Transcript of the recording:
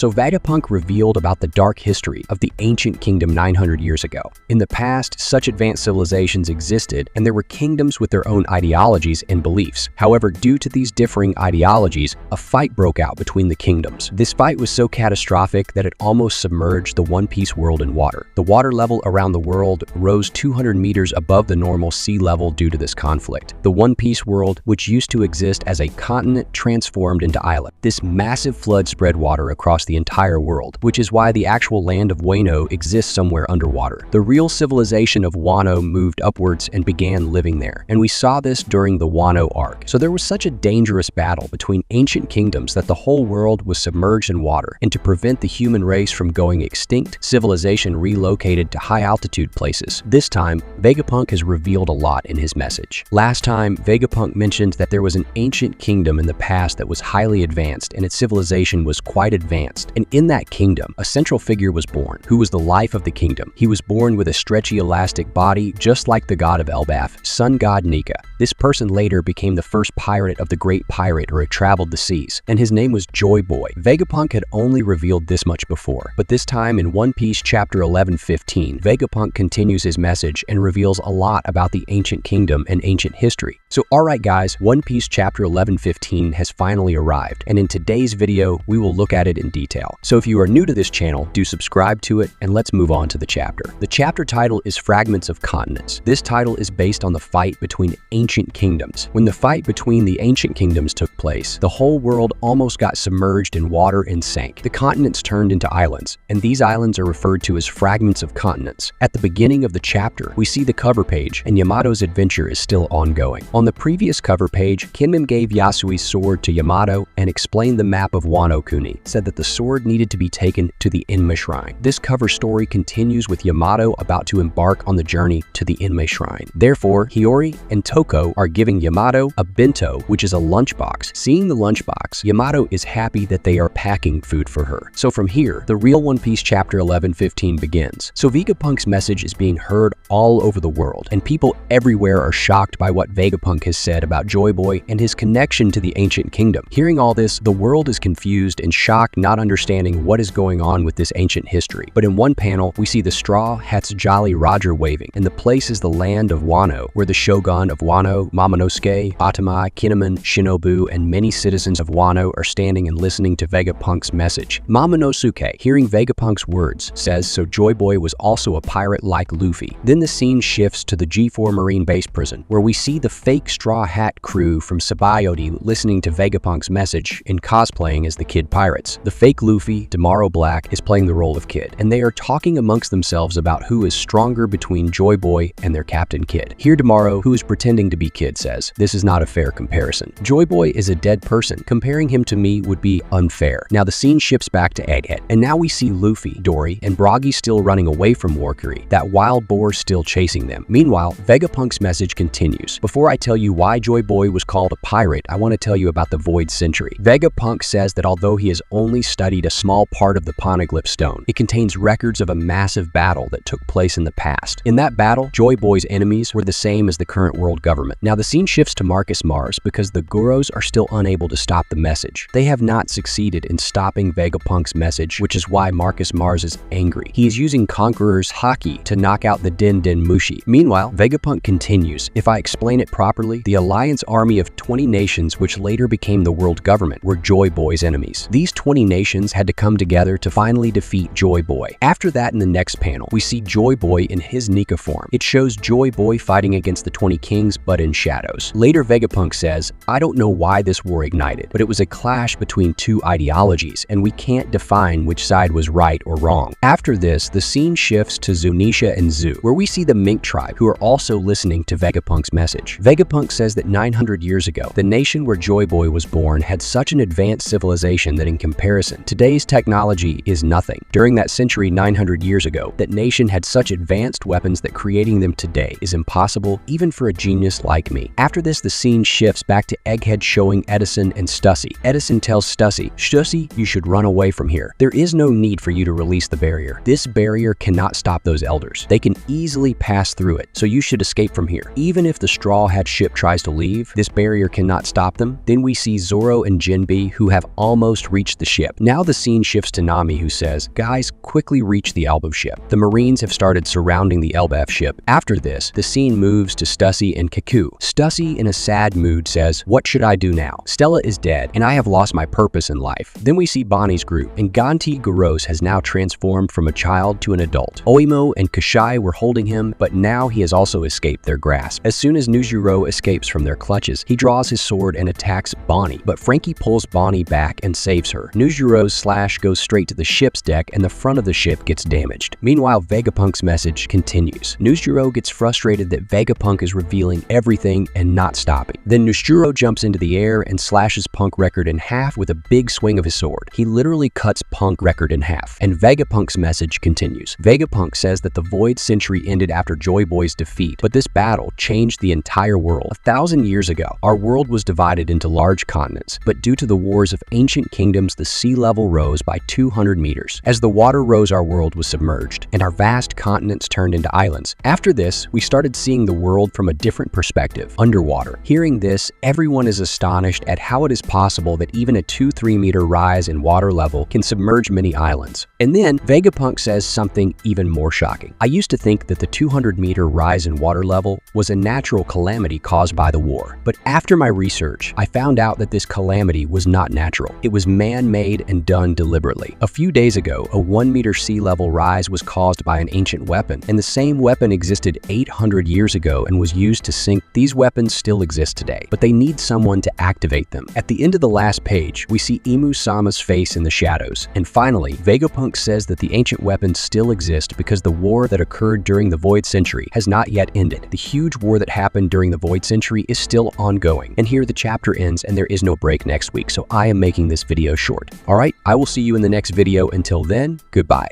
So Vegapunk revealed about the dark history of the ancient kingdom 900 years ago. In the past, such advanced civilizations existed, and there were kingdoms with their own ideologies and beliefs. However, due to these differing ideologies, a fight broke out between the kingdoms. This fight was so catastrophic that it almost submerged the One Piece world in water. The water level around the world rose 200 meters above the normal sea level due to this conflict. The One Piece world, which used to exist as a continent, transformed into island. This massive flood spread water across the entire world, which is why the actual land of Wano exists somewhere underwater. The real civilization of Wano moved upwards and began living there, and we saw this during the Wano arc. So there was such a dangerous battle between ancient kingdoms that the whole world was submerged in water, and to prevent the human race from going extinct, civilization relocated to high-altitude places. This time, Vegapunk has revealed a lot in his message. Last time, Vegapunk mentioned that there was an ancient kingdom in the past that was highly advanced, and its civilization was quite advanced. And in that kingdom, a central figure was born, who was the life of the kingdom. He was born with a stretchy, elastic body, just like the god of Elbaf, sun god Nika. This person later became the first pirate of the Great Pirate who had traveled the seas, and his name was Joy Boy. Vegapunk had only revealed this much before, but this time in One Piece chapter 11:15, Vegapunk continues his message and reveals a lot about the ancient kingdom and ancient history. So alright guys, One Piece chapter 11:15 has finally arrived, and in today's video, we will look at it in detail. So if you are new to this channel, do subscribe to it, and let's move on to the chapter. The chapter title is Fragments of Continents. This title is based on the fight between ancient kingdoms. When the fight between the ancient kingdoms took place, the whole world almost got submerged in water and sank. The continents turned into islands, and these islands are referred to as fragments of continents. At the beginning of the chapter, we see the cover page, and Yamato's adventure is still ongoing. On the previous cover page, Kinmim gave Yasui's sword to Yamato and explained the map of Wano Kuni, said that the sword needed to be taken to the Inma Shrine. This cover story continues with Yamato about to embark on the journey to the Inma Shrine. Therefore, Hiyori and Toko are giving Yamato a bento, which is a lunchbox. Seeing the lunchbox, Yamato is happy that they are packing food for her. So from here, the real One Piece chapter 11:15 begins. So Vegapunk's message is being heard all over the world, and people everywhere are shocked by what Vegapunk has said about Joy Boy and his connection to the ancient kingdom. Hearing all this, the world is confused and shocked, not understanding what is going on with this ancient history. But in one panel, we see the straw hats Jolly Roger waving, and the place is the land of Wano, where the shogun of Wano, Momonosuke, Atama, Kinemon, Shinobu, and many citizens of Wano are standing and listening to Vegapunk's message. Momonosuke, hearing Vegapunk's words, says so Joy Boy was also a pirate like Luffy. Then the scene shifts to the G4 Marine Base prison, where we see the fake Straw Hat crew from Sabayoti listening to Vegapunk's message and cosplaying as the Kid Pirates. The fake Luffy, Demaro Black, is playing the role of Kid, and they are talking amongst themselves about who is stronger between Joy Boy and their Captain Kid. Here Demaro, who is pretending to be Kid, says, "This is not a fair comparison. Joy Boy is a dead person. Comparing him to me would be unfair." Now the scene shifts back to Egghead, and now we see Luffy, Dory, and Broggy still running away from Warcury, that wild boar still chasing them. Meanwhile, Vegapunk's message continues. Before I tell you why Joy Boy was called a pirate, I want to tell you about the Void Century. Vegapunk says that although he has only studied a small part of the Poneglyph Stone, it contains records of a massive battle that took place in the past. In that battle, Joy Boy's enemies were the same as the current world government. Now the scene shifts to Marcus Mars because the Guros are still unable to stop the message. They have not succeeded in stopping Vegapunk's message, which is why Marcus Mars is angry. He is using Conqueror's Haki to knock out the Den Den Mushi. Meanwhile, Vegapunk continues. If I explain it properly, the Alliance army of 20 nations, which later became the world government, were Joy Boy's enemies. These 20 nations had to come together to finally defeat Joy Boy. After that, in the next panel, we see Joy Boy in his Nika form. It shows Joy Boy fighting against the 20 kings, but in shadows. Later, Vegapunk says, I don't know why this war ignited, but it was a clash between two ideologies, and we can't define which side was right or wrong. After this, the scene shifts to Zunisha and Zu, where we see the Mink tribe, who are also listening to Vegapunk's message. Vegapunk says that 900 years ago, the nation where Joy Boy was born had such an advanced civilization that in comparison, today's technology is nothing. During that century 900 years ago, that nation had such advanced weapons that creating them today is impossible even for a genius like me. After this, the scene shifts back to Egghead showing Edison and Stussy. Edison tells Stussy, Stussy, you should run away from here. There is no need for you to release the barrier. This barrier cannot stop those elders. They can easily pass through it, so you should escape from here. Even if the Straw Hat ship tries to leave, this barrier cannot stop them. Then we see Zoro and Jinbe, who have almost reached the ship. Now Now the scene shifts to Nami, who says, "Guys, quickly reach the Elbaf ship." The Marines have started surrounding the Elbaf ship. After this, the scene moves to Stussy and Kaku. Stussy, in a sad mood, says, "What should I do now? Stella is dead, and I have lost my purpose in life." Then we see Bonnie's group, and Ganti Garos has now transformed from a child to an adult. Oimo and Kashai were holding him, but now he has also escaped their grasp. As soon as Nujiro escapes from their clutches, he draws his sword and attacks Bonnie, but Frankie pulls Bonnie back and saves her. Nujiro's slash goes straight to the ship's deck, and the front of the ship gets damaged. Meanwhile, Vegapunk's message continues. Nujiro gets frustrated that Vegapunk is revealing everything and not stopping. Then Nujiro jumps into the air and slashes Punk Record in half with a big swing of his sword. He literally cuts Punk Record in half, and Vegapunk's message continues. Vegapunk says that the Void Century ended after Joy Boy's defeat, but this battle changed the entire world. 1,000 years ago, our world was divided into large continents, but due to the wars of ancient kingdoms, the sea level rose by 200 meters. As the water rose, our world was submerged, and our vast continents turned into islands. After this, we started seeing the world from a different perspective, underwater. Hearing this, everyone is astonished at how it is possible that even a 2-3 meter rise in water level can submerge many islands. And then, Vegapunk says something even more shocking. "I used to think that the 200-meter rise in water level was a natural calamity caused by the war. But after my research, I found out that this calamity was not natural. It was man-made and done deliberately. A few days ago, a 1-meter sea level rise was caused by an ancient weapon, and the same weapon existed 800 years ago and was used to sink. These weapons still exist today, but they need someone to activate them." At the end of the last page, we see Imu-sama's face in the shadows. And finally, Vegapunk says that the ancient weapons still exist because the war that occurred during the Void Century has not yet ended. The huge war that happened during the Void Century is still ongoing. And here the chapter ends, and there is no break next week, so I am making this video short. Alright, I will see you in the next video. Until then, goodbye.